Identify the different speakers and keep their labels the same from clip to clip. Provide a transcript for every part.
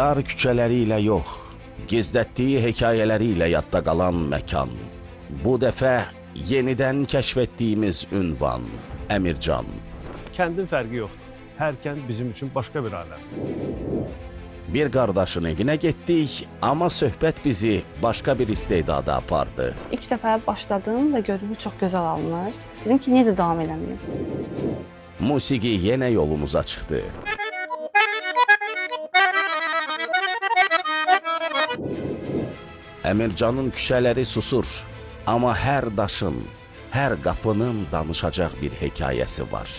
Speaker 1: Dar küçəleriyle yox, gizlətdiyi hekayeleriyle yadda qalan məkan. Bu dəfə yenidən kəşf etdiyimiz ünvan, Əmircan.
Speaker 2: Kəndin fərqi yoxdur. Hər kənd bizim üçün başqa bir aləm.
Speaker 1: Bir qardaşın evinə getdik, amma söhbət bizi başqa bir istedada apardı.
Speaker 3: İlk dəfə başladım və gördüm ki, çox gözəl alınır. Dedim ki, niyə də davam eləməyim?
Speaker 1: Musiqi yenə yolumuza çıxdı. Əmircanın küçələri susur, amma hər daşın, hər qapının danışacaq bir hekayəsi var.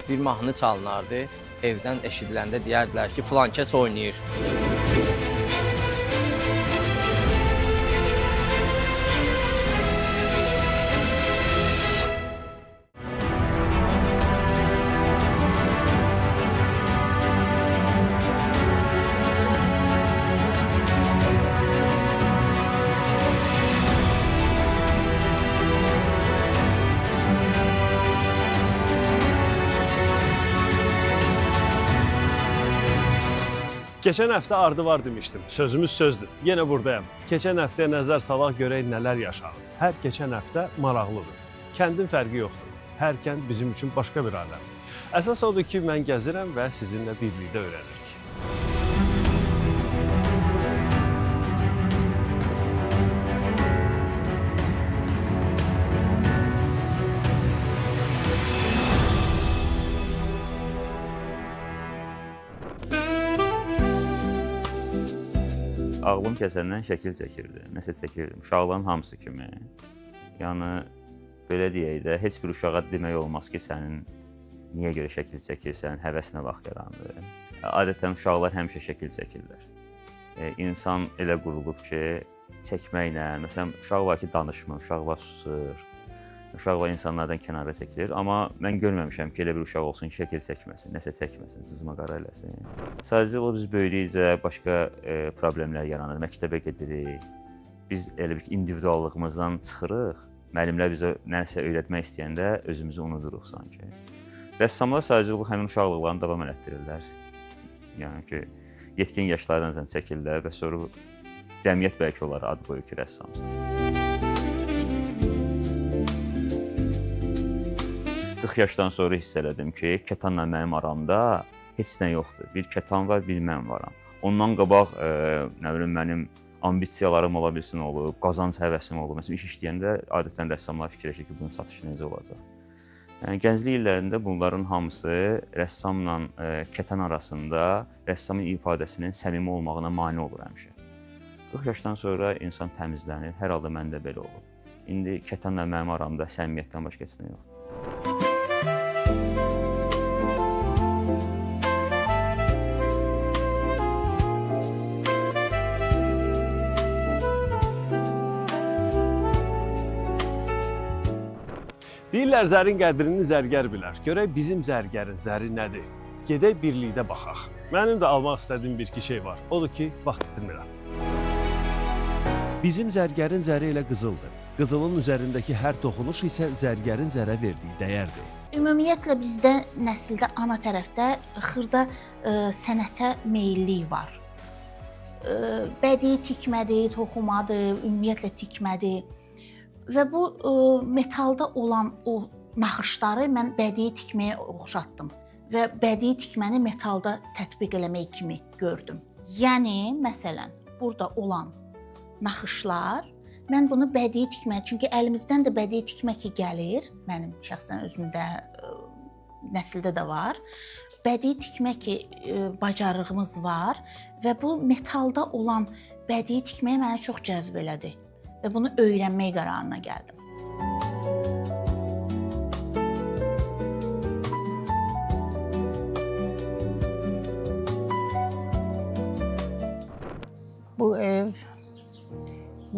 Speaker 4: Bir mahnı çalınardı, evdən eşidiləndə deyərdilər ki, filan kəs oynayır.
Speaker 2: Keçən həftə ardı var demişdim. Sözümüz sözdür. Yenə buradayım. Keçən həftəyə nəzər salaq görək nələr yaşanır. Hər keçən həftə maraqlıdır. Kəndin fərqi yoxdur. Hər kənd bizim üçün başqa bir aləm. Əsas odur ki, mən gəzirəm və sizinlə birlikdə öyrənirik.
Speaker 5: Ağlım kəsəndən şəkil çəkirdi, nəsə çəkirdim. Uşaqların hamısı kimi. Yəni, belə deyək də, heç bir uşağa demək olmaz ki, sənin niyə görə şəkil çəkirsən, həvəsinə vaxt yarandı. Adətən uşaqlar həmişə şəkil çəkirlər. İnsan elə qurulub ki, çəkməklə, məsələn, uşaq var ki, danışmır, uşaq var susur, uşaq var insanlardan kənara çəkilir. Amma mən görməmişəm ki, elə bir uşaq olsun, şəkil çəkməsin, nəsə çəkməsin, cızma-qara eləsin. Sadəcə o biz böyüdükcə başqa problemlər yaranır, məktəbə gedirik. Biz elə bir individuallığımızdan çıxırıq, müəllimlər bizə nəsə öyrətmək istəyəndə özümüzü unuduruq sanki. Rəssamlar sadəcə bu həmin uşaqlıqlarını davam elətdirirlər. Yəni ki, yetkin yaşlardan çəkirlər və sonra cəmiyyət bəlkə onlara ad qoyur ki, rəssamsın. 40 yaşdan sonra hiss elədim ki, kətanla mənim aramda heç nə yoxdur. Bir kətan var, bir mən varam. Ondan qabaq, nə bilim, mənim ambisiyalarım ola bilsin olub, qazanc həvəsim olub. Məsələn, iş işləyəndə adətən rəssamlar fikirləşir ki, bunun satışı necə olacaq. Yəni, gənclik illərində bunların hamısı rəssamla kətan arasında rəssamın ifadəsinin səmimi olmağına mane olur həmişə. 40 yaşdan sonra insan təmizlənir, hər halda məndə belə olub. İndi kətanla mənim aramda səmimiyyətdən başqa heç nə yoxdur.
Speaker 2: Deyirlər, zərin qədrini zərgər bilər. Görək bizim zərgərin zəri nədir? Gedək birlikdə baxaq. Mənim də almaq istədiyim bir-iki şey var. Odur ki, vaxt itirmirəm. Bizim zərgərin zəri elə qızıldır. Qızılın üzərindəki hər toxunuş isə zərgərin zərə verdiyi dəyərdir.
Speaker 6: Ümumiyyətlə bizdə nəsildə ana tərəfdə xırda sənətə meyillik var. Bədii tikmədir, toxumadır, ümumiyyətlə tikmədir. Və bu metalda olan o naxışları mən bədii tikməyə oxşatdım və bədii tikməni metalda tətbiq eləmək kimi gördüm. Yəni, məsələn, burada olan naxışlar, mən bunu bədii tikmək, çünki əlimizdən də bədii tikmək ki gəlir, mənim şəxsən özümdə, nəsildə də var. Bədii tikmək ki bacarığımız var və bu metalda olan bədii tikmək mənə çox cəzb elədi. Və bunu öyrənmək qərarına gəldim.
Speaker 7: Bu ev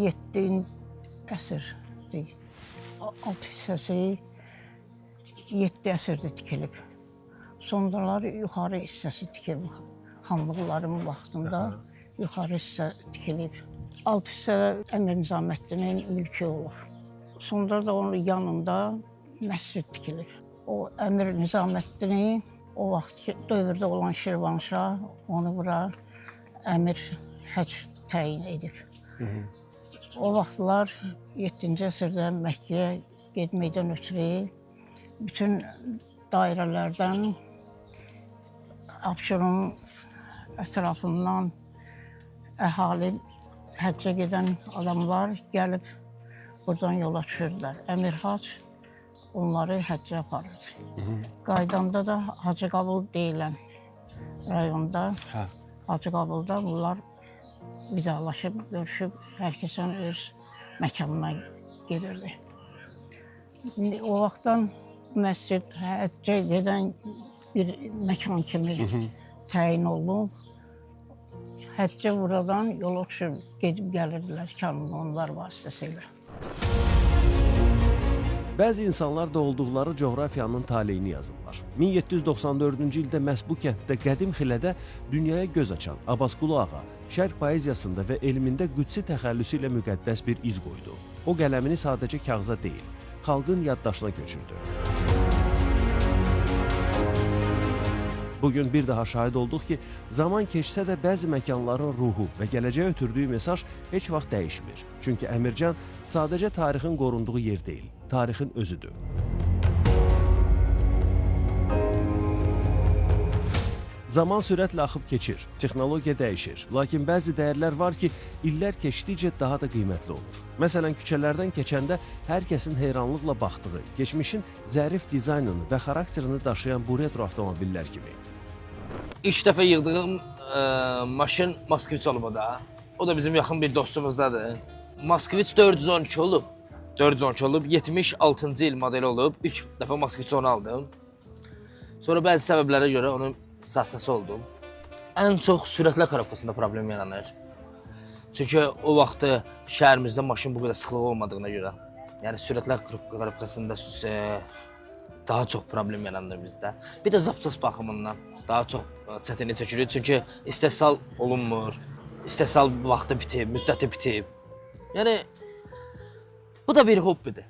Speaker 7: 7-ci əsrdir. Alt hissəsi 7 əsrdə tikilib. Sonralar yuxarı hissəsi tikilib. Xanlıqların vaxtında yuxarı hissə tikilib. Alt hissə Əmir Nizaməddinin mülkü olur. Sonra da onun yanında məscid tikilir. O Əmir Nizaməddini o vaxt dövrdə olan Şirvanşah onu bura əmir həcc təyin edib. O vaxtlar 7-ci əsrdə Məkkəyə getməkdən ötürü bütün dairələrdən, Abşeron ətrafından əhali, həccə gedən adamlar gəlib buradan yola düşürdülər. Əmir Hac onları həccə aparırdı. Qaydanda da Hacı Qabul deyilən rayonda, Hacı Qabulda bunlar vidalaşıb, görüşüb, hər kəsən öz məkanına gedirdi. O vaxtdan məscid həccə gedən bir məkan kimi təyin olunub. Həccə buradan yola düşüb, gedib gəlirdilər kanunlar vasitəsilə.
Speaker 8: Bəzi insanlar da olduqları coğrafiyanın taleyini yazırlar. 1794-cü ildə məhz bu kənddə qədim Xilədə dünyaya göz açan Abbasqulu Ağa şərq poeziyasında və elmində qüdsi təxəllüsü ilə müqəddəs bir iz qoydu. O qələmini sadəcə kağıza deyil, xalqın yaddaşına köçürdü. Bugün bir daha şahid olduq ki, zaman keçsə də bəzi məkanların ruhu və gələcəyə ötürdüyü mesaj heç vaxt dəyişmir. Çünki Əmircan sadəcə tarixin qorunduğu yer deyil, tarixin özüdür. Zaman sürətlə axıb keçir, texnologiya dəyişir, lakin bəzi dəyərlər var ki, illər keçdikcə daha da qiymətli olur. Məsələn, küçələrdən keçəndə hər kəsin heyranlıqla baxdığı, geçmişin zərif dizaynını və xarakterini daşıyan bu retro avtomobillər kimi.
Speaker 9: İlk dəfə yığdığım maşın Moskvich olub o da. O da bizim yaxın bir dostumuzdadır. Moskvich 412 olub. 412 olub, 76-cı il modeli olub. İlk dəfə Moskvich onu aldım. Sonra bəzi səbəblərə görə onu satası oldum. Ən çox sürətlər korobkasında problem yaranır. Çünki o vaxtı şəhərimizdə maşın bu qədər sıxlıq olmadığına görə. Yəni sürətlər korobkasında daha çox problem yaranır bizdə. Bir də zapças baxımından daha çox çətinlik çəkirik. Çünki istehsal olunmur. İstehsal vaxtı bitib, müddəti bitib. Yəni bu da bir hobbidir.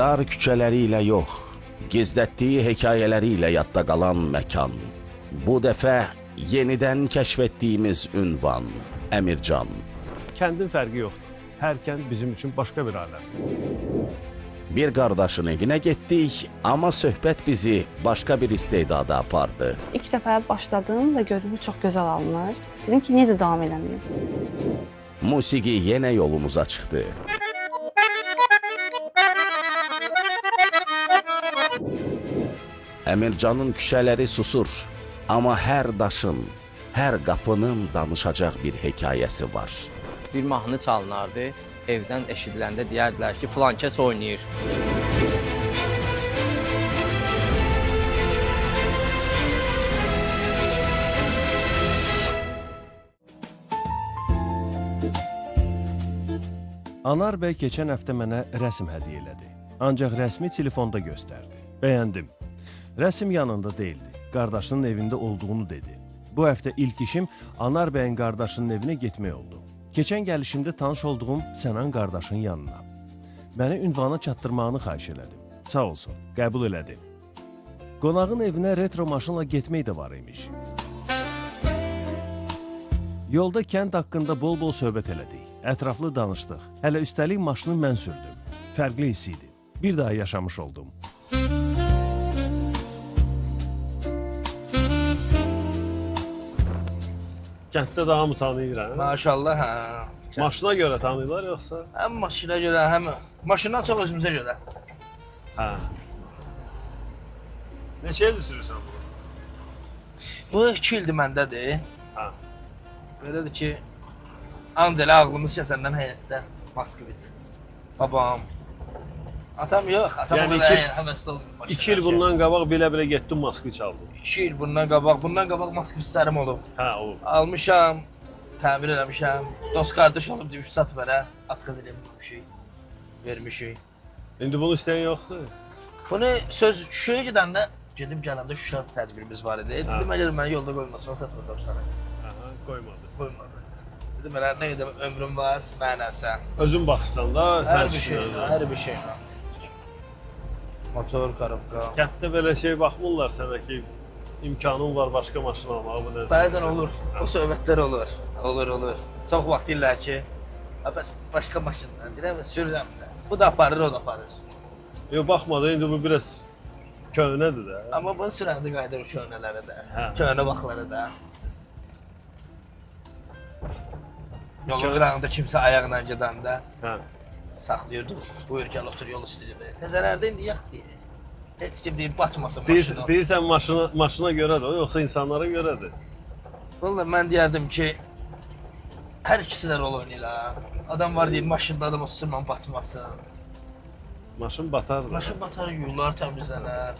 Speaker 1: Dar küçələri ilə yox, gizlətdiyi hekayələri ilə yadda qalan məkan. Bu dəfə yenidən kəşf etdiyimiz ünvan, Əmircan.
Speaker 2: Kəndin fərqi yoxdur. Hər kənd bizim üçün başqa bir aləm.
Speaker 1: Bir qardaşın evinə getdik, amma söhbət bizi başqa bir istedada apardı.
Speaker 3: İlk dəfə başladım və gördüm ki, çox gözəl alınır. Dedim ki, niyə də davam eləməyim?
Speaker 1: Musiqi yenə yolumuza çıxdı. Əmircanın küçələri susur, amma hər daşın, hər qapının danışacaq bir hekayəsi var.
Speaker 4: Bir mahnı çalınardı, evdən eşidiləndə deyərdilər ki, filan kəs oynayır.
Speaker 8: Anar bəy keçən həftə mənə rəsm hədiyyə elədi. Ancaq rəsmi telefonda göstərdi. Bəyəndim. Rəsm yanında deyildi. Qardaşının evində olduğunu dedi. Bu həftə ilk işim Anar bəyin qardaşının evinə getmək oldu. Keçən gəlişimdə tanış olduğum Sənan qardaşın yanına. Məni ünvana çatdırmağını xahiş elədim. Sağ olsun, qəbul elədi. Qonağın evinə retro maşınla getmək də var imiş. Yolda kənd haqqında bol-bol söhbət elədik. Ətraflı danışdıq. Hələ üstəlik maşını mən sürdüm. Fərqli hiss idi. Bir daha yaşamış oldum.
Speaker 2: Kənddə daha mı tanıyır, hə?
Speaker 9: Maşallah, hə.
Speaker 2: Maşına görə tanıyırlar yoxsa?
Speaker 9: Həm maşına görə, həm maşından çox özümüzə görə.
Speaker 2: Hə. Neçəyə düşürürsən bunu?
Speaker 9: Bu 2 ildir məndədir.
Speaker 2: Hə.
Speaker 9: Belədir ki, ancaq elə ağlımız kəsəndən həyətdə Moskvich. Babam. Atam yox, atam
Speaker 2: Yəni
Speaker 9: o qədər həvəsli oldu.
Speaker 2: 2 il bundan qabaq bilə-bilə getdim Moskvich aldım.
Speaker 9: 2 il bundan qabaq Moskvichlərim olub.
Speaker 2: Hə, olub.
Speaker 9: Almışam, təmir eləmişəm. Dost qardaş olub demiş, sat mənə, atqaz eləmişik, vermişik.
Speaker 2: İndi bunu istəyən yoxdur.
Speaker 9: Bunu söz Şuşaya gedəndə, gedib gələndə Şuşa tədbirimiz var idi. Dedim, əgər məni yolda qoymasam, satmasam sana.
Speaker 2: Aha, qoymadı.
Speaker 9: Qoymadı. Dedim, elə nə qədər ömrüm var, mənəsən.
Speaker 2: Özün baxırsan da,
Speaker 9: Hər bir şey, hər bir şey. Motor, karabka.
Speaker 2: Kənddə belə şey baxmırlar sənə ki, imkanın var başqa maşın almağa, bu nə?
Speaker 9: Bəzən olur, o söhbətlər olur. Olur. Çox vaxt deyirlər ki, bəs başqa maşınlar, deyirəm, sürürəm də. Bu da aparır, o da aparır.
Speaker 2: Yox, baxmadı, indi bu biraz köhnədir də.
Speaker 9: Amma bunu sürəndə qayıdır köhnələrə də,
Speaker 2: Hə.
Speaker 9: köhnə vaxtlara da. Yolun qırağında kimsə ayaqla gedəndə
Speaker 2: Hə.
Speaker 9: saxlayırdı. Buyur gəl otur yol üstündə. Təzələrdə indi yox deyir. Heç kim deyir batmasın
Speaker 2: Deyirsən,
Speaker 9: maşına.
Speaker 2: deyirsən maşına görədir o, yoxsa insanlara görədir?
Speaker 9: Vallahi mən deyərdim ki, hər ikisi də rol oynayırlar. Adam var deyir maşında adam otursun batmasın.
Speaker 2: Maşın batar da.
Speaker 9: Maşın batar, yollar təmizlənər.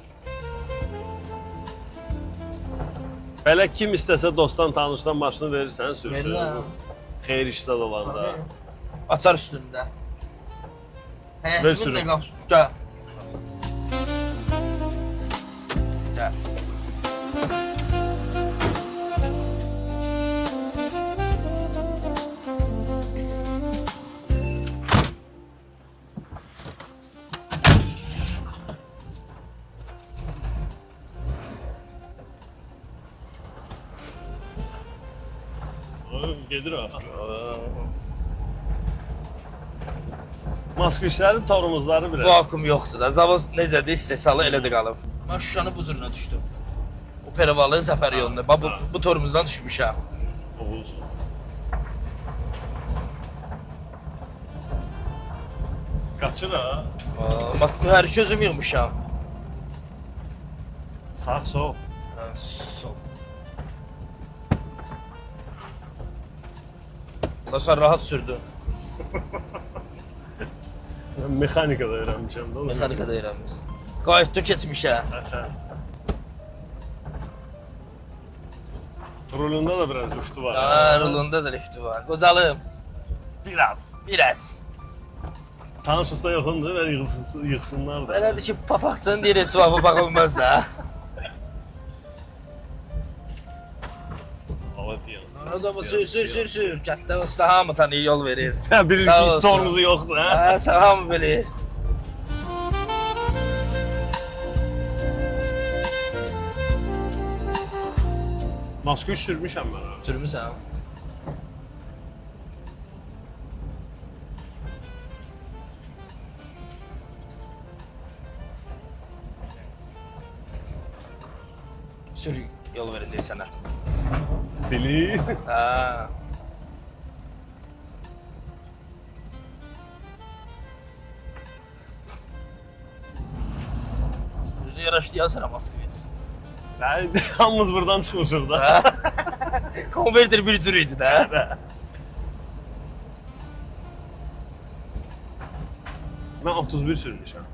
Speaker 2: Belə kim istəsə dostdan, tanışdan maşını verirsən, sürsün.
Speaker 9: Verirəm.
Speaker 2: Xeyir işsad olanda.
Speaker 9: Açar üstündə.
Speaker 2: Ver
Speaker 9: Həyətimin də
Speaker 2: sürüm.
Speaker 9: qapısı. Gəl. Gəl.
Speaker 2: Gedir ha. Moskvişlərin torumuzları biraz.
Speaker 9: Vakuum yoxdur da. Zavod necədir, istehsalı elə də qalıb. Mən Şuşanın bu cürünə düşdüm. O Perivalı Zəfər yolunda. Bax bu torumuzdan düşmüşəm.
Speaker 2: Oğuz. Qaçır ha.
Speaker 9: Bax bu hər iki özüm yığmışam.
Speaker 2: Sağ, sol.
Speaker 9: Sol. Sən rahat sürdün.
Speaker 2: Mən mexanikada öyrənmişəm də onu.
Speaker 9: Mexanikada öyrənmişsən. Qayıtdı keçmişə.
Speaker 2: Sən. Rulunda da biraz lüftü var.
Speaker 9: Rulunda da lifti var. Qocalım. Biraz.
Speaker 2: Tanışırsa yoxundur, ver yıxsınlar da.
Speaker 9: Elədir ki, papaqçının deyir, svabı baxılmaz da.
Speaker 2: Hava deyəm.
Speaker 9: Adamı sür. Kətdə usta hamı tanıyır, yol verir.
Speaker 2: Bir
Speaker 9: Sağ olsun.
Speaker 2: torumuzu yoxdur, hə?
Speaker 9: Sağ hamı bilir.
Speaker 2: Moskviç sürmüşəm mən.
Speaker 9: Sürmüsən. Sür, yol verəcək sənə.
Speaker 2: Bilir.
Speaker 9: Hə. Özü yaraşdıyan sənə Moskviç.
Speaker 2: Hamımız buradan çıxmışıq da.
Speaker 9: Konverter bir cür idi də.
Speaker 2: Mən 31 sürmüşəm.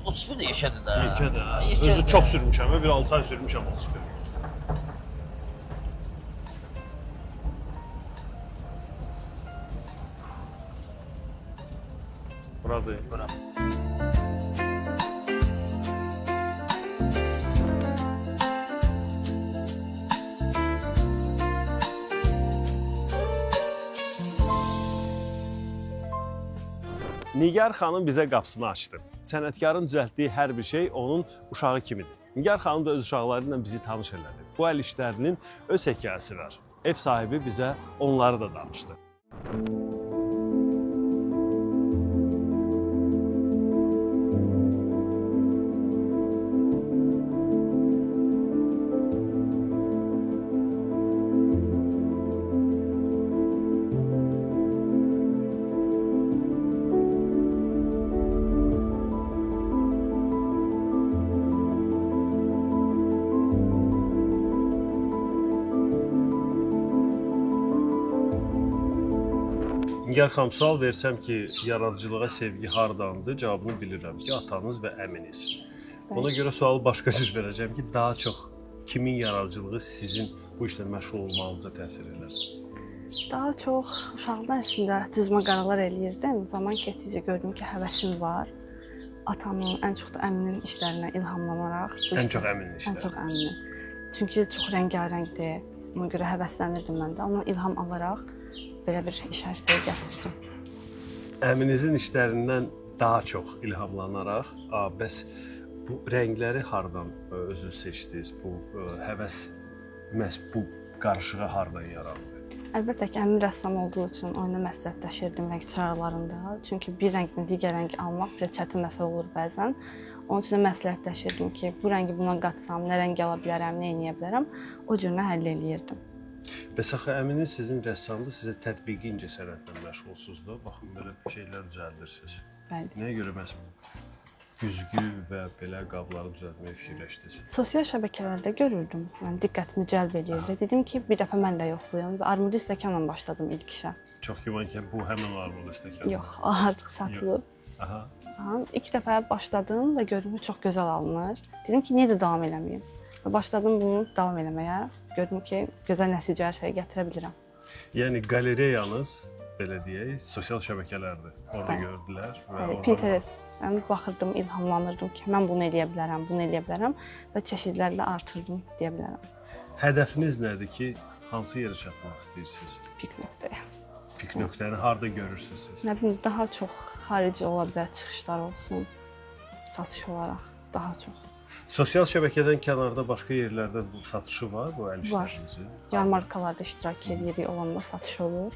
Speaker 9: 31 də yaşadı da.
Speaker 2: Yekədir. Özü çox sürmüşəm, bir 6 ay sürmüşəm 31. Buradır.
Speaker 9: Bura.
Speaker 2: Nigar xanım bizə qapısını açdı. Sənətkarın düzəltdiyi hər bir şey onun uşağı kimidir. Nigar xanım da öz uşaqları ilə bizi tanış elədi. Bu əl işlərinin öz hekayəsi var. Ev sahibi bizə onları da danışdı. Nigar xanım, sual versəm ki, yaradıcılığa sevgi hardandır, cavabını bilirəm ki, atanız və əminiz. Ona görə sualı başqa cür verəcəm ki, daha çox kimin yaradıcılığı sizin bu işlə məşğul olmağınıza təsir edir?
Speaker 3: Daha çox uşaqdan əslində cızma qaralar eləyirdim. Zaman keçdikcə gördüm ki, həvəsim var. atamın, ən çox da əmimin işlərinə ilhamlanaraq.
Speaker 2: Ən çox əminin
Speaker 3: Ən
Speaker 2: işləri.
Speaker 3: çox əminin. Çünki çox rəngarəngdir. Ona görə həvəslənirdim mən də. Ondan ilham alaraq belə bir iş ərsəyə gətirdim.
Speaker 2: Əminizin işlərindən daha çox ilhamlanaraq, bəs bu rəngləri hardan özünüz seçdiniz? Bu həvəs məhz bu qarışığı hardan yarandı?
Speaker 3: Əlbəttə ki, əmim rəssam olduğu üçün oyuna məsləhətləşirdim rəng çağrılarında. Çünki bir rəngdən digər rəngi almaq bir çətin məsələ olur bəzən. Onun üçün də məsləhətləşirdim ki, bu rəngi buna qatsam, nə rəng ala bilərəm, nə edə bilərəm, o cür mən həll eləyirdim.
Speaker 2: Bəs axı əminiz sizin rəssamdır, sizə tətbiqi incəsənətlə məşğulsunuz da, baxın belə şeylər düzəldirsiniz.
Speaker 3: Bəli.
Speaker 2: Nəyə görə məhz güzgü və belə qabları düzəltməyi fikirləşdiniz?
Speaker 3: Sosial şəbəkələrdə görürdüm, yəni diqqətimi cəlb edirdi. Dedim ki, bir dəfə mən də yoxlayım və armudlu stəkanla başladım ilk işə.
Speaker 2: Çox güman ki, bu həmin armudlu stəkan.
Speaker 3: Yox, artıq satılıb.
Speaker 2: Aha.
Speaker 3: İlk dəfə başladım və gördüm ki, çox gözəl alınır. Dedim ki, niyə də davam eləməyim? Və başladım bunu davam eləməyə. Gördüm ki, gözəl nəticə ərsəyə gətirə bilirəm.
Speaker 2: Yəni qalereyanız, belə deyək, sosial şəbəkələrdir. Orada gördülər və oradan
Speaker 3: Pinterest. Yəni baxırdım, ilhamlanırdım ki, mən bunu eləyə bilərəm, bunu eləyə bilərəm və çeşidlərlə artırdım deyə bilərəm.
Speaker 2: Hədəfiniz nədir ki, hansı yerə çatmaq istəyirsiniz?
Speaker 3: Pik nöqtəyə.
Speaker 2: Pik nöqtəni harda görürsünüz siz?
Speaker 3: Nə bilim, daha çox xarici ola bilər, çıxışlar olsun, satış olaraq daha çox.
Speaker 2: Sosial şəbəkədən kənarda başqa yerlərdə bu satışı var, bu əl
Speaker 3: Var.
Speaker 2: işlərinizin?
Speaker 3: Yarmarkalarda iştirak edirik, olanda satış olur.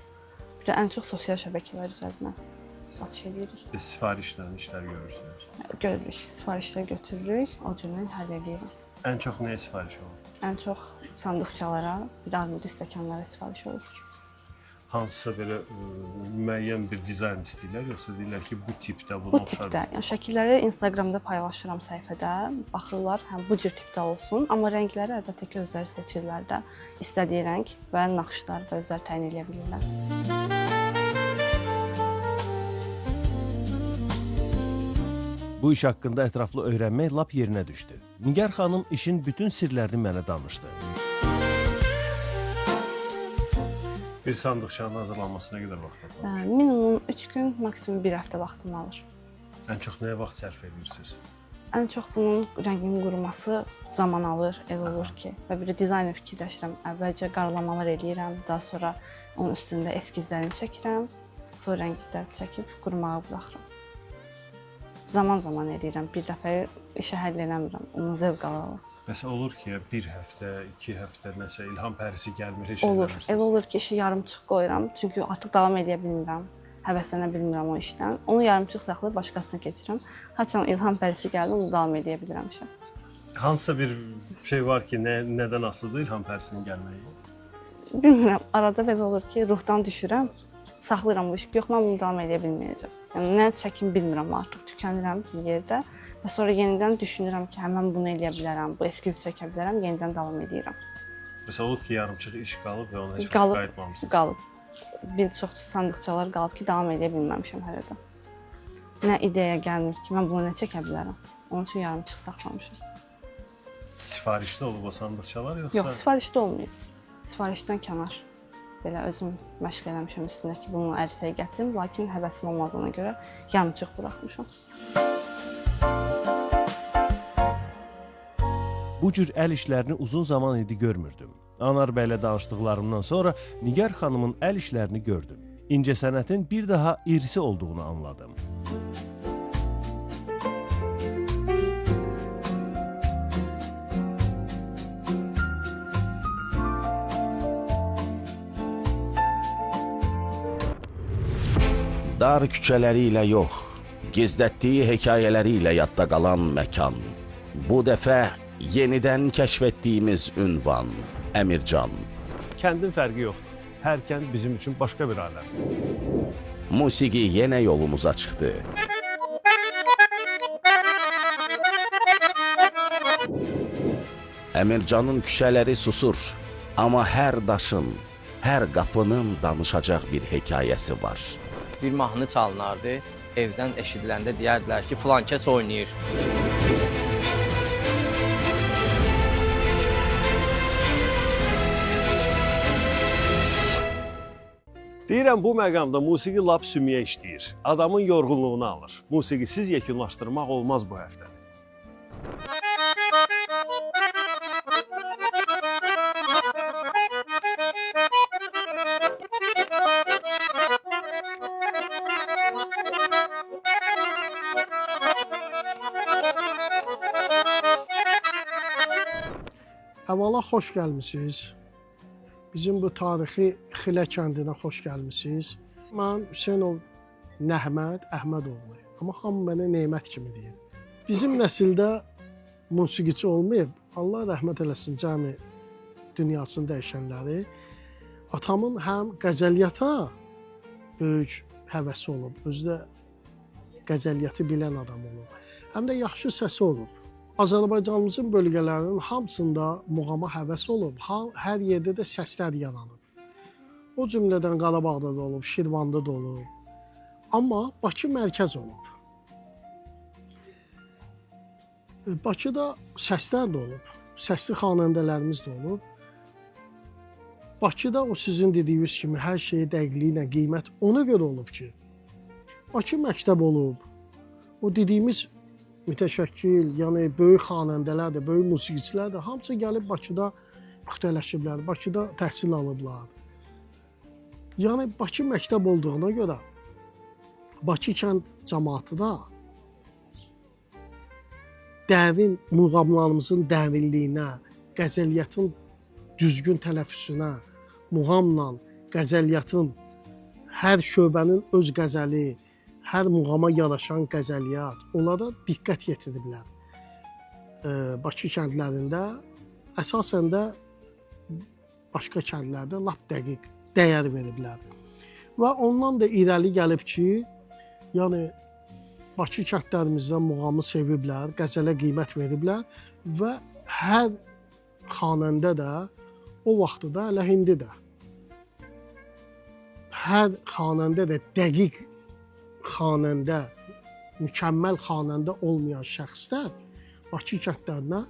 Speaker 3: Bir də ən çox sosial şəbəkələr üzərindən satış edirik.
Speaker 2: Sifarişlə işlər görürsünüz.
Speaker 3: Görürük, sifarişlər götürürük, o cürlə həll edirik.
Speaker 2: Ən çox nəyə sifariş olur?
Speaker 3: Ən çox sandıqçalara, bir də armudlu stəkanlara sifariş olur.
Speaker 2: Hansısa belə müəyyən bir dizayn istəyirlər, yoxsa deyirlər ki, bu tipdə
Speaker 3: Bu
Speaker 2: buna oxşar?
Speaker 3: tipdə, yəni şəkilləri Instagramda paylaşıram səhifədə. Baxırlar, həm bu cür tipdə olsun, amma rəngləri əlbəttə ki, özləri seçirlər də. İstədiyi rəng və naxışlar da özləri təyin edə bilirlər.
Speaker 8: Bu iş haqqında ətraflı öyrənmək lap yerinə düşdü. Nigar xanım işin bütün sirlərini mənə danışdı.
Speaker 2: Bir sandıqçanın hazırlanmasına qədər vaxt alır?
Speaker 3: Minimum 3 gün, maksimum 1 həftə vaxtım alır.
Speaker 2: Ən çox nəyə vaxt sərf edirsiniz?
Speaker 3: Ən çox bunun rənginin quruması zaman alır, elə olur ki. Və bir də dizayner fikirləşirəm. Əvvəlcə qaralamalar eləyirəm, daha sonra onun üstündə eskizlərimi çəkirəm, sonra rəngləri çəkib qurumağa buraxıram. Zaman eləyirəm, bir dəfə işə həll eləmirəm, onun zövq alıram.
Speaker 2: Məsələn, olur ki, bir həftə, 2 həftə nəsə ilham pərisi gəlmir, heç
Speaker 3: Olur,
Speaker 2: eləmirsiniz.
Speaker 3: elə olur ki, işi yarımçıq qoyuram, çünki artıq davam edə bilmirəm, həvəslənə bilmirəm o işdən. Onu yarımçıq saxlayıb başqasına keçirəm. Haçan ilham pərisi gəldi, onu davam edə bilirəm işə.
Speaker 2: Hansısa bir şey var ki, nədən asılıdır ilham pərisinin gəlməyi?
Speaker 3: Bilmirəm, arada belə olur ki, ruhdan düşürəm, saxlayıram bu işi. Yox, mən bunu davam edə bilməyəcəm. Yəni, nə çəkim bilmirəm artıq, tükənirəm bir yerdə. Və sonra yenidən düşünürəm ki, mən bunu eləyə bilərəm, bu eskizi çəkə bilərəm, yenidən davam edirəm.
Speaker 2: Məsələn, olur ki, yarımçıq iş qalıb və ona heç vaxt
Speaker 3: Qalıb,
Speaker 2: qayıtmamısınız.
Speaker 3: qalıb. Bir çox sandıqçalar qalıb ki, davam edə bilməmişəm hələ də. Nə ideya gəlmir ki, mən bunu nə çəkə bilərəm. Onun üçün yarımçıq saxlamışam.
Speaker 2: Sifarişdə olub o sandıqçalar, yoxsa?
Speaker 3: Yox, sifarişdə olmayıb. Sifarişdən kənar. Belə özüm məşq eləmişəm üstündə ki, bunu ərsəyə gətirim, lakin həvəsim olmadığına görə yarımçıq buraxmışam.
Speaker 8: Bu cür əl işlərini uzun zaman idi görmürdüm. Anar bəylə danışdıqlarımdan sonra Nigar xanımın əl işlərini gördüm. İncəsənətin bir daha irsi olduğunu anladım.
Speaker 1: Dar küçələri ilə yox, gizlətdiyi hekayələri ilə yadda qalan məkan. Bu dəfə yenidən kəşf etdiyimiz ünvan Əmircan.
Speaker 2: Kəndin fərqi yoxdur. Hər kənd bizim üçün başqa bir aləm.
Speaker 1: Musiqi yenə yolumuza çıxdı. Əmircanın küçələri susur, amma hər daşın, hər qapının danışacaq bir hekayəsi var.
Speaker 4: Bir mahnı çalınardı, evdən eşidiləndə deyərdilər ki, filan kəs oynayır.
Speaker 2: Deyirəm bu məqamda musiqi lap sümüyə işləyir. Adamın yorğunluğunu alır. Musiqisiz yekunlaşdırmaq olmaz bu həftəni.
Speaker 10: Əvvəla xoş gəlmisiniz. Bizim bu tarixi Xilə kəndinə xoş gəlmisiniz. Mən Hüseynov Nəhməd Əhmədoğlu. Amma hamı mənə Nemət kimi deyir. Bizim nəsildə musiqiçi olmayıb, Allah rəhmət eləsin cəmi dünyasını dəyişənləri. Atamın həm qəzəliyyata böyük həvəsi olub, özü də qəzəliyyatı bilən adam olub. Həm də yaxşı səsi olub. Azərbaycanımızın bölgələrinin hamısında muğama həvəs olub, hər yerdə də səslər yaranıb. O cümlədən Qarabağda da olub, Şirvanda da olub. Amma Bakı mərkəz olub. Bakıda səslər də olub, səsli xanəndələrimiz də olub. Bakıda o sizin dediyiniz kimi hər şeyi dəqiqliyinə qiymət ona görə olub ki, Bakı məktəb olub. O dediyimiz mütəşəkkil, yəni böyük xanəndələr də, böyük musiqiçilər də hamısı gəlib Bakıda müxtələşiblər, Bakıda təhsil alıblar. Yəni Bakı məktəb olduğuna görə Bakı kənd cəmaatı da dərin muğamlarımızın dərinliyinə, qəzəliyyatın düzgün tələffüsünə, muğamla qəzəliyyatın hər şöbənin öz qəzəli, hər muğama yaraşan qəzəliyyat, onlara diqqət yetiriblər. Bakı kəndlərində, əsasən də başqa kəndlərdə lap dəqiq dəyər veriblər. Və ondan da irəli gəlib ki, yəni Bakı kəndlərimizdə muğamı seviblər, qəzələ qiymət veriblər və hər xanəndə də o vaxtı da elə indi də hər xanəndə də dəqiq xanəndə, mükəmməl xanəndə olmayan şəxslər Bakı kəndlərinə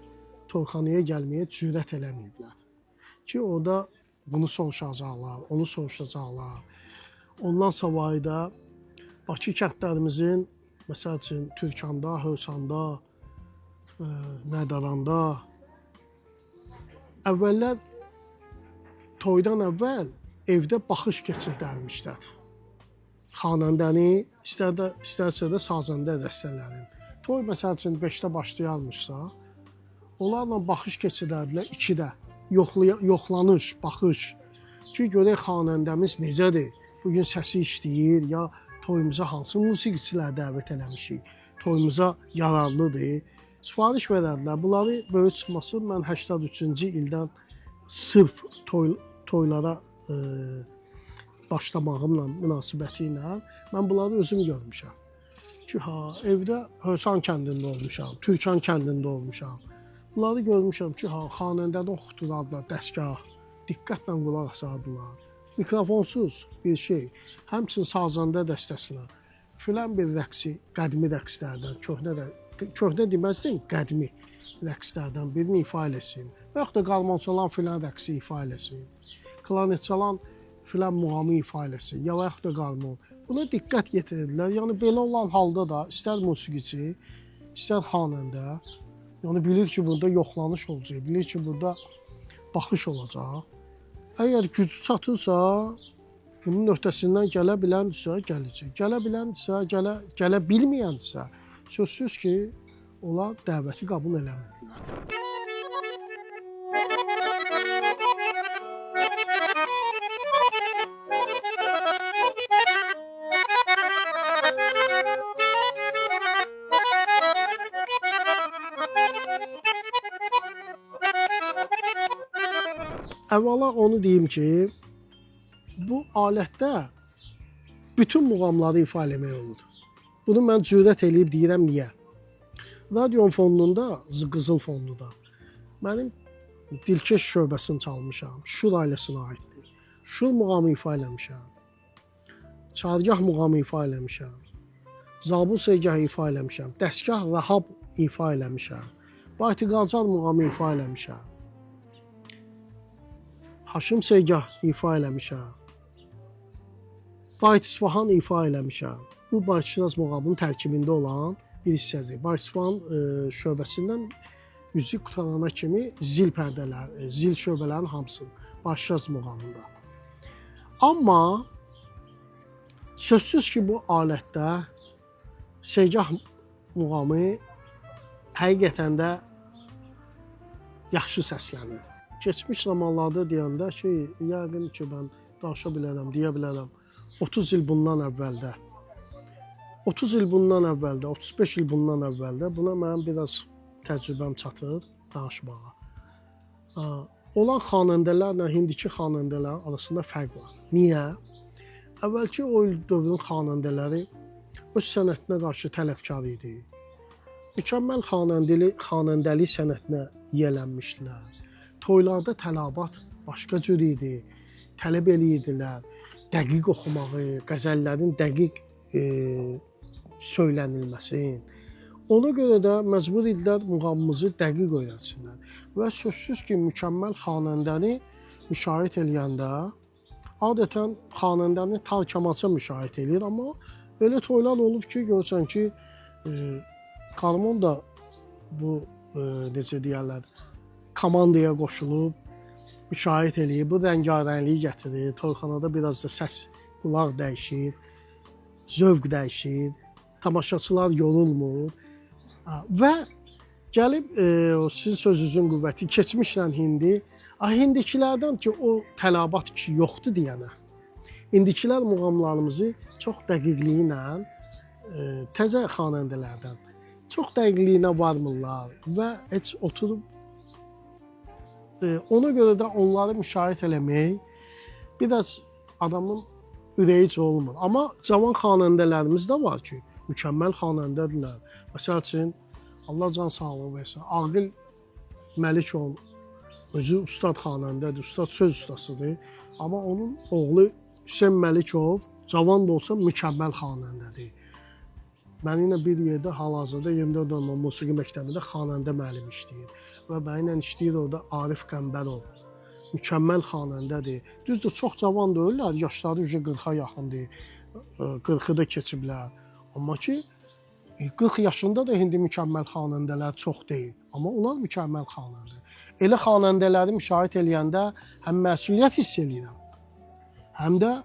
Speaker 10: toyxanaya gəlməyə cürət eləməyiblər. Ki, orada bunu soruşacaqlar, onu soruşacaqlar. Ondan savayı da Bakı kəndlərimizin, məsəl üçün, Türkanda, Hövsanda, Nədaranda əvvəllər toydan əvvəl evdə baxış keçirdərmişlər. Xanəndəni, istərsə də sazəndə dəstələrin. Toy məsəl üçün 5-də başlayarmışsa, onlarla baxış keçirdərdilər 2-də. Yoxlanış, baxış. Ki, görək xanəndəmiz necədir? Bugün səsi işləyir, ya toyumuza hansı musiqiçilər dəvət eləmişik? Toyumuza yararlıdır. Sifariş verərdilər. Bunları böyük çıxması mən 83-cü ildən sırf toylara başlamağımla münasibəti ilə mən bunları özüm görmüşəm. Ki, evdə Hövsan kəndində olmuşam, Türkan kəndində olmuşam. Bunları görmüşəm ki, xanəndədə oxuturardılar, dəstgah, diqqətlə qulaq asardılar. Mikrofonsuz bir şey, həmçinin sazəndə dəstəsinə filan bir rəqsi, qədimi rəqslərdən, köhnə deməzdim, qədimi rəqslərdən birini ifa eləsin. Və yaxud da qarmonçalan filan rəqsi ifa eləsin. Klarnetçalan filan muğamı ifa eləsin, ya və yaxud da qarmon. Buna diqqət yetirirlər. Yəni, belə olan halda da istər musiqiçi, istər xanəndə, yəni bilir ki, burada yoxlanış olacaq, bilir ki, burada baxış olacaq. Əgər gücü çatırsa, bunun öhdəsindən gələ biləndirsə, gələcək. Gələ biləndirsə, gələ bilməyəndirsə, sözsüz ki, onlar dəvəti qəbul eləmədilər. Əvvəla onu deyim ki, bu alətdə bütün muğamları ifa eləmək olur. Bunu mən cürət eləyib deyirəm, niyə? Radion fondunda, qızıl fonduda mənim dilkeş şöbəsini çalmışam, Şur ailəsinə aiddir. Şur muğamı ifa eləmişəm, Çargah muğamı ifa eləmişəm, Zabul Seygahı ifa eləmişəm, Dəstgah Rahab ifa eləmişəm, Baytiqacar muğamı ifa eləmişəm, Haşim Seygah ifa eləmişəm. Bayt İsfahan ifa eləmişəm. Bu Bayt-Şiraz muğamının tərkibində olan bir hissədir. Bayt İsfahan şöbəsindən müzik qutarana kimi zil pərdələri, zil şöbələrinin hamısı Bayt-Şiraz muğamında. Amma sözsüz ki, bu alətdə segah muğamı həqiqətən də yaxşı səslənir. Keçmiş zamanlarda deyəndə ki, yəqin ki, mən danışa bilərəm, deyə bilərəm. 30 il bundan əvvəldə, 30 il bundan əvvəldə, 35 il bundan əvvəldə buna mənim biraz təcrübəm çatır danışmağa. Olan xanəndələrlə indiki xanəndələrin arasında fərq var. Niyə? Əvvəlki o dövrün xanəndələri öz sənətinə qarşı tələbkar idi. Mükəmməl xanəndəlik sənətinə yiyələnmişdilər. Toylarda tələbat başqa cür idi. Tələb eləyirdilər. Dəqiq oxumağı, qəzəllərin dəqiq söylənilməsin. Ona görə də məcbur idilər muğamımızı dəqiq öyrənsinlər. Və sözsüz ki, mükəmməl xanəndəni müşahidə eləyəndə adətən xanəndəni tar-kamaça müşahidə eləyir, amma elə toylar olub ki, görürsən ki, Qarmon da bu, necə deyərlər, komandaya qoşulub, müşahidə eləyir, bu rəngarəngliyi gətirir, toyxanada biraz da səs, qulaq dəyişir, zövq dəyişir, tamaşaçılar yorulmur və gəlib sizin sözünüzün qüvvəti keçmişlə hindi, hindikilərdən ki, o tələbat ki, yoxdur deyənə, indikilər muğamlarımızı çox dəqiqliyi ilə təzə xanəndələrdən çox dəqiqliyinə varmırlar və heç oturub ona görə də onları müşahidə eləmək biraz adamın ürəyici olmur. Amma cavan xanəndələrimiz də var ki, mükəmməl xanəndədirlər. Məsəl üçün, Allah can sağlığı versin, Aqil Məlikov özü ustad xanəndədir, ustad söz ustasıdır. Amma onun oğlu Hüseyn Məlikov cavan da olsa mükəmməl xanəndədir. Mənimlə bir yerdə hal-hazırda 24 dönmə musiqi məktəbində xanəndə müəllim işləyir və mənimlə işləyir orada Arif Qəmbərov. Mükəmməl xanəndədir. Düzdür, çox cavan deyirlər, yaşları 40-a yaxındır, 40-ı da keçiblər. Amma ki, 40 yaşında da indi mükəmməl xanəndələr çox deyil. Amma onlar mükəmməl xanəndədir. Elə xanəndələri müşahidə eləyəndə həm məsuliyyət hiss eləyirəm, həm də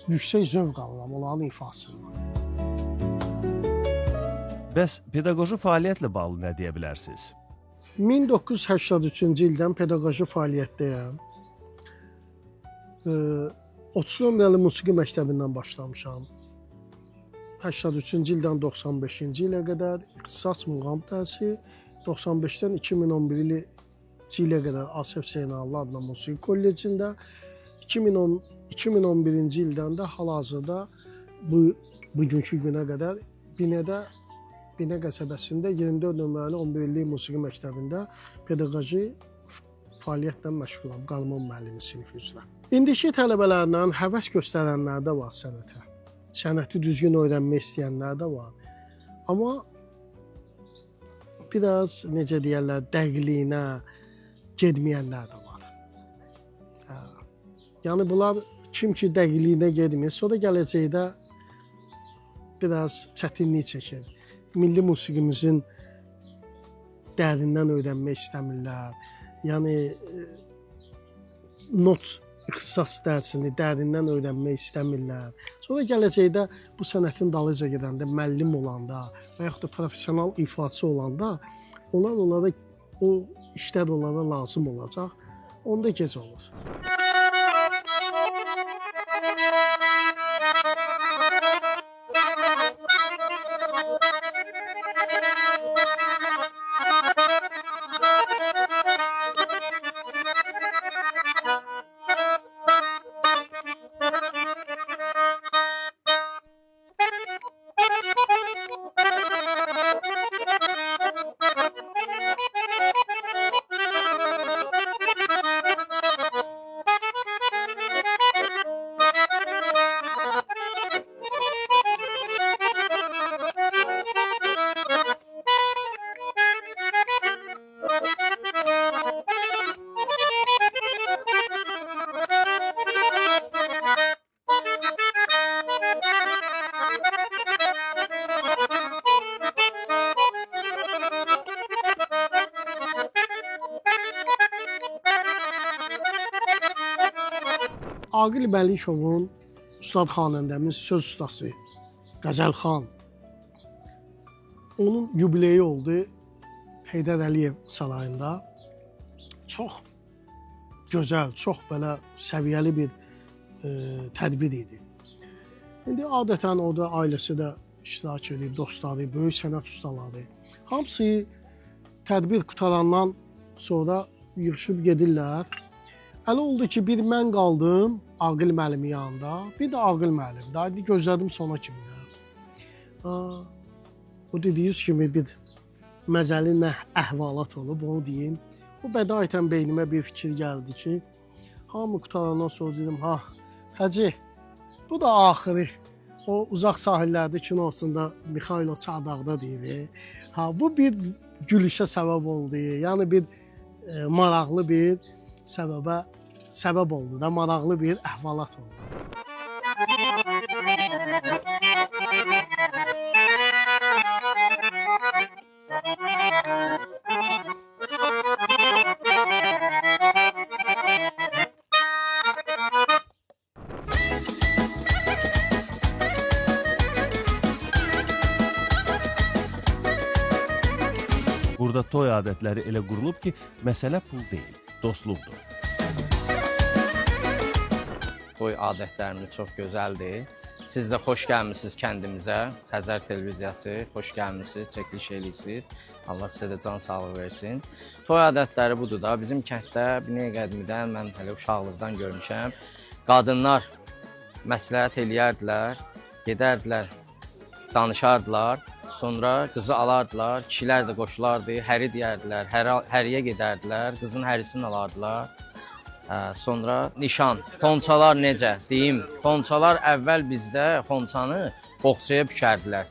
Speaker 10: yüksək zövq alıram onların ifasından.
Speaker 8: Bəs pedaqoji fəaliyyətlə bağlı nə deyə bilərsiniz?
Speaker 10: 1983-cü ildən pedaqoji fəaliyyətdəyəm. 30 nömrəli musiqi məktəbindən başlamışam. 83-cü ildən 95-ci ilə qədər ixtisas muğam dərsi, 95-dən 2011-ci ilə qədər Asif Zeynallı adına musiqi kollecində, 2011-ci ildən də hal-hazırda bugünkü günə qədər Binə qəsəbəsində 24 nömrəli 11 illik musiqi məktəbində pedaqoji fəaliyyətlə məşğulam, qarmon müəllimi sinifi üzrə. İndiki tələbələrdən həvəs göstərənlər də var sənətə. Sənəti düzgün öyrənmək istəyənlər də var. Amma biraz, necə deyərlər, dəqiqliyinə gedməyənlər də var. Yəni, bunlar kim ki dəqiqliyinə gedmir, sonra gələcəkdə biraz çətinlik çəkir. Milli musiqimizin dərindən öyrənmək istəmirlər. Yəni, not ixtisas dərsini dərindən öyrənmək istəmirlər. Sonra gələcəkdə bu sənətin dalıca gedəndə, müəllim olanda və yaxud da professional ifaçı olanda onlara o işlər onlara lazım olacaq. Onda gec olur. Aqil Məlikovun ustad xanəndəmiz, söz ustası Qəzəl xan. Onun yubileyi oldu Heydər Əliyev sarayında. Çox gözəl, çox belə səviyyəli bir tədbir idi. İndi adətən orada ailəsi də iştirak edib, dostları, böyük sənət ustaları. Hamısı tədbir qutarandan sonra yığışıb gedirlər. Elə oldu ki, bir mən qaldım Aqil müəllimin yanında, bir də Aqil müəllim. Daha indi gözlədim sona kimi də. O dediyiniz kimi bir məzəli nə əhvalat olub, onu deyim. O bədayətən beynimə bir fikir gəldi ki, hamı qutarandan sonra dedim, Hacı, bu da axırı. O uzaq sahillərdə kinosunda Mixailo Çardaqda deyir. Bu bir gülüşə səbəb oldu. Yəni bir maraqlı bir səbəb oldu da, maraqlı bir əhvalat oldu.
Speaker 8: Burada toy adətləri elə qurulub ki, məsələ pul deyil, dostluqdur.
Speaker 4: Toy adətlərimiz çox gözəldir. Siz də xoş gəlmişsiniz kəndimizə. Xəzər televiziyası, xoş gəlmişsiniz, çəkiliş edirsiniz. Allah sizə də can sağlığı versin. Toy adətləri budur da. Bizim kənddə Binəyə qədimidən mən hələ uşaqlıqdan görmüşəm. Qadınlar məsləhət eləyərdilər, gedərdilər, danışardılar. Sonra qızı alardılar, kişilər də qoşulardı, həri deyərdilər, həriyə gedərdilər, qızın hərisini alardılar. Sonra nişan, xonçalar necə deyim, xonçalar əvvəl bizdə xonçanı boğçaya bükərdilər.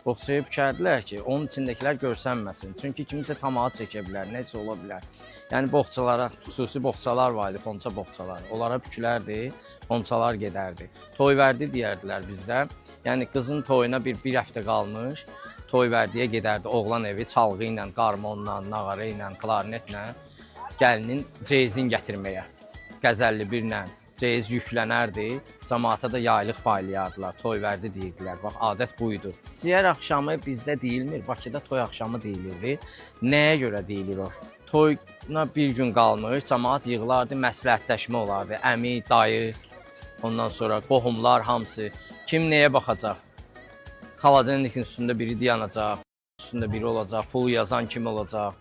Speaker 4: Boğçaya bükərdilər ki, onun içindəkilər görsənməsin. Çünki kimisə tamağı çəkə bilər, nəsə ola bilər. Yəni boğçalara, xüsusi boğçalar var idi, xonça boğçalar. Onlara bükülərdi, xonçalar gedərdi. Toyverdi deyərdilər bizdə. Yəni qızın toyuna bir həftə qalmış, toyverdiyə gedərdi oğlan evi çalğı ilə, qarmonla, nağara ilə, klarnetlə gəlinin ceyzin gətirməyə. Qəzəlli birlə ceyiz yüklənərdi, cəmaata da yaylıq paylayardılar, toyverdi deyirdilər. Bax, adət buydu. Ciyər axşamı bizdə deyilmir, Bakıda toy axşamı deyilirdi. Nəyə görə deyilir o? Toyuna bir gün qalmış, cəmaat yığılardı, məsləhətləşmə olardı. Əmi, dayı, ondan sonra qohumlar hamısı. Kim nəyə baxacaq? Xaladenin üstündə biri dayanacaq, üstündə biri olacaq, pul yazan kim olacaq,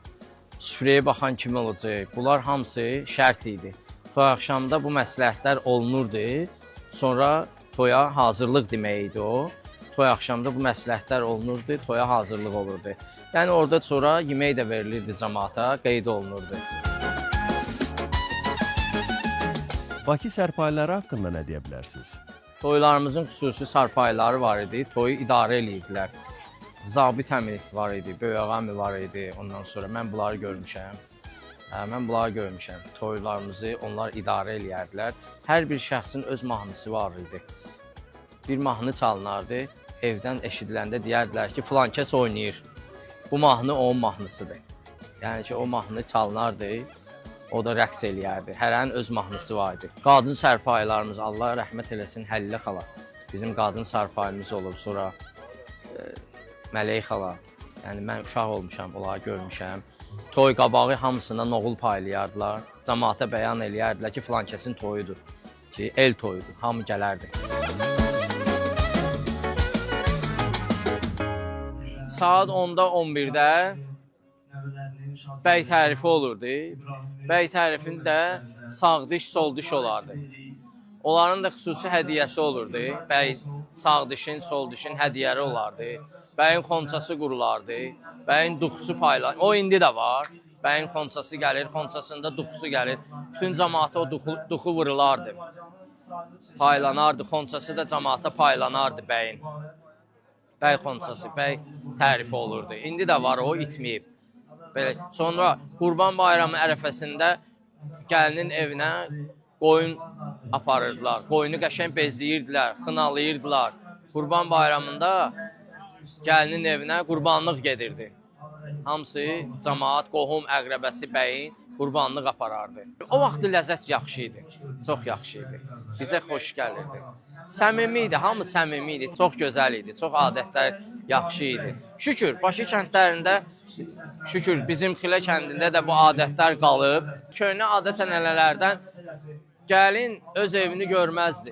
Speaker 4: süfrəyə baxan kim olacaq. Bunlar hamısı şərt idi. Toy axşamda bu məsləhətlər olunurdu. Sonra toya hazırlıq demək idi o. Toy axşamda bu məsləhətlər olunurdu, toya hazırlıq olurdu. Yəni orada sonra yemək də verilirdi cəmaata, qeyd olunurdu.
Speaker 8: Bakı sərpayları haqqında nə deyə bilərsiniz?
Speaker 4: Toylarımızın xüsusi sərpayları var idi, toyu idarə edirdilər. Zabit əmi var idi, böyük əmi var idi, ondan sonra mən bunları görmüşəm. Toylarımızı onlar idarə eləyərdilər. Hər bir şəxsin öz mahnısı var idi. Bir mahnı çalınardı, evdən eşidiləndə deyərdilər ki, filan kəs oynayır. Bu mahnı onun mahnısıdır. Yəni ki, o mahnı çalınardı, o da rəqs eləyərdi. Hərənin öz mahnısı var idi. Qadın sərpaylarımız, Allah rəhmət eləsin, Həllə xala. Bizim qadın sərpayımız olub, sonra Mələk xala. Yəni mən uşaq olmuşam, onları görmüşəm. Toy qabağı hamısına noğul paylayardılar. Cəmaata bəyan eləyərdilər ki, filan kəsin toyudur. Ki, el toyudur, hamı gələrdi. Saat 10-da 11-də bəy tərifi olurdu. Bəy tərifində sağ diş, sol diş olardı. Onların da xüsusi hədiyyəsi olurdu. Bəy sağ dişin, sol dişin hədiyyəri olardı. Bəyin xonçası qurulardı. Bəyin duxusu paylanır. O indi də var. Bəyin xonçası gəlir, xonçasında duxusu gəlir. Bütün cəmaata o duxu vurulardı. Paylanardı, xonçası da cəmaata paylanardı bəyin. Bəy xonçası, bəy tərifi olurdu. İndi də var, o itməyib. Sonra Qurban Bayramı ərəfəsində gəlinin evinə qoyun aparırdılar. Qoyunu qəşəng bezləyirdilər, xınalayırdılar. Qurban Bayramında gəlinin evinə qurbanlıq gedirdi. hamısı cəmaət, qohum, əqrəbəsi bəyin qurbanlıq aparardı. O vaxt ləzzət yaxşı idi, çox yaxşı idi. Bizə xoş gəlirdi. Səmimi idi, hamı səmimi idi, çox gözəl idi, çox adətlər yaxşı idi. Şükür, Bakı kəndlərində, şükür bizim Xilə kəndində də bu adətlər qalıb. Köhnə adət-ənənələrdən gəlin öz evini görməzdi.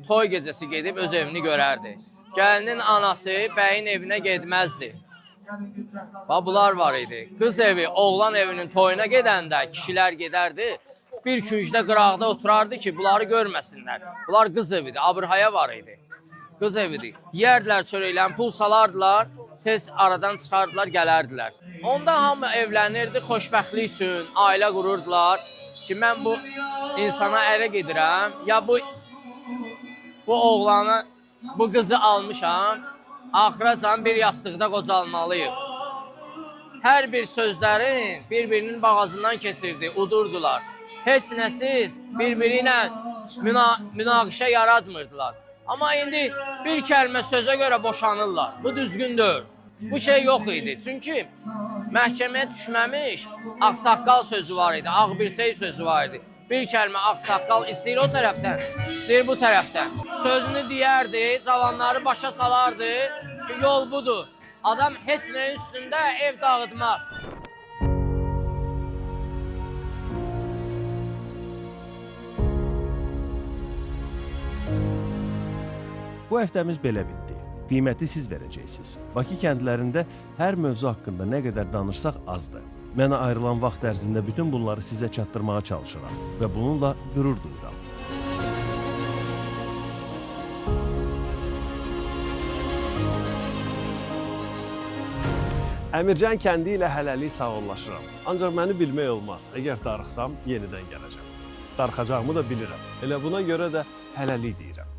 Speaker 4: Toy gecəsi gedib öz evini görərdi. Gəlinin anası bəyin evinə getməzdi. Bunlar var idi. Qız evi, oğlan evinin toyuna gedəndə kişilər gedərdi. Bir küncdə qıraqda oturardı ki, bunları görməsinlər. Bunlar qız evidir, abırhaya var idi. Qız evidir. Yerdilər çörəklərini, pul salardılar, tez aradan çıxardılar, gələrdilər. Onda hamı evlənirdi, xoşbəxtlik üçün, ailə qururdular ki, mən bu insana ərə gedirəm, ya bu oğlanı, bu qızı almışam, axıracan bir yastıqda qocalmalıyıq. Hər bir sözlərin bir-birinin bağazından keçirdi, udurdular. Heç nəsiz bir-biri ilə münaqişə yaratmırdılar. Amma indi bir kəlmə sözə görə boşanırlar. Bu düzgün deyil. Bu şey yox idi. Çünki məhkəməyə düşməmiş ağsaqqal sözü var idi, ağbirsey sözü var idi. Bir kəlmə ağsaqqal istəyir o tərəfdən, istəyir bu tərəfdən. Sözünü deyərdi, cavanları başa salardı ki, yol budur. Adam heç nəyin üstündə ev dağıtmaz.
Speaker 8: Bu həftəmiz belə bitdi. Qiyməti siz verəcəksiniz. Bakı kəndlərində hər mövzu haqqında nə qədər danışsaq azdır. Mənə ayrılan vaxt ərzində bütün bunları sizə çatdırmağa çalışıram və bununla qürur duyuram.
Speaker 2: Əmircan kəndi ilə hələlik sağollaşıram. Ancaq məni bilmək olmaz. Əgər darıxsam, yenidən gələcəm. Darıxacağımı da bilirəm. Elə buna görə də hələlik deyirəm.